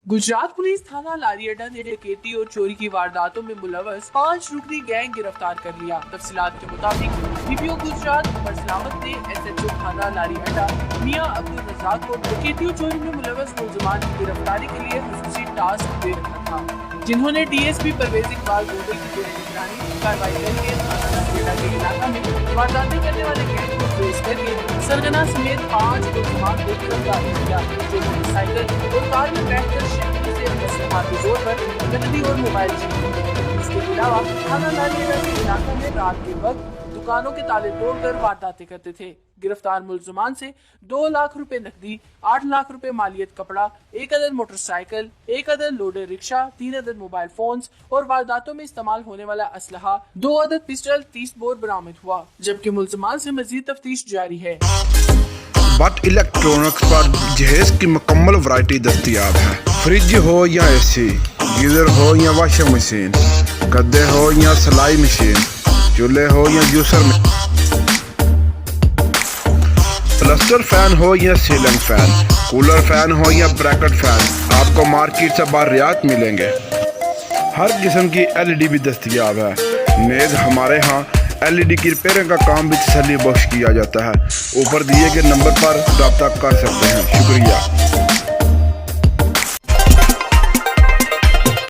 Gujarat police थाना लारी अड्डा ने डकैती और चोरी की वारदातों में मुलव्वस 5 रुकनी गैंग गिरफ्तार कर लिया। तफसीलात के मुताबिक डीपीओ गुजरात उमर सलामत ने एसएचओ थाना लारी अड्डा मियां अब्दुल रज़ाक को डकैती और चोरी में मुलव्वस मुलज़मान की गिरफ्तारी के लिए खुसूसी टास्क दे रखा था, जिन्होंने डीएसपी परवेज इकबाल गोगल की जेर निगरानी कार्रवाई करके थाना लारी अड्डा के इलाका में वारदातें करने वाले गैंग को ट्रेस करके सरगना समेत 5 मुलज़मान को गिरफ्तार किया, जो मोटरसाइकिल और कार में बैठकर शहरी से असलहा के जोर पर नकदी और मोबाइल छीन लिए। इसके अलावा थाना लारी अड्डा के इलाका में रात के वक्त दुकानों के ताले तोड़कर वारदातें करते थे। गिरफ्तार मुलज़मान से 2 लाख रुपए नकदी, 8 लाख रुपए मालियत कपड़ा, 1 अदद मोटरसाइकिल, 1 अदद लोडर रिक्शा, 3 अदद मोबाइल फोन्स और वारदातों में इस्तेमाल होने वाला असलहा, 2 अदद पिस्टल, 30 बोर बरामद हुआ, जबकि मुलज़मान से मजीद तफ्तीश जारी है। बट इलेक्ट्रॉनिक्स पर जहेज की मुकम्मल वैरायटी दस्तियाब है। फ्रिज हो या एसी, गीजर हो या वॉशिंग मशीन, गद्दे हो या सिलाई मशीन, चूल्हे हो या जूसर में, प्लास्टर फैन हो या सीलिंग फैन, कूलर फैन हो या ब्रैकेट फैन, आपको मार्केट से बाहर रियायत मिलेंगे। हर किस्म की एलईडी भी दस्तियाब है। नेज हमारे यहाँ एलईडी की रिपेयरिंग का काम भी तसल्ली बख्श किया जाता है। ऊपर दिए गए नंबर पर रब्ता कर सकते हैं। शुक्रिया।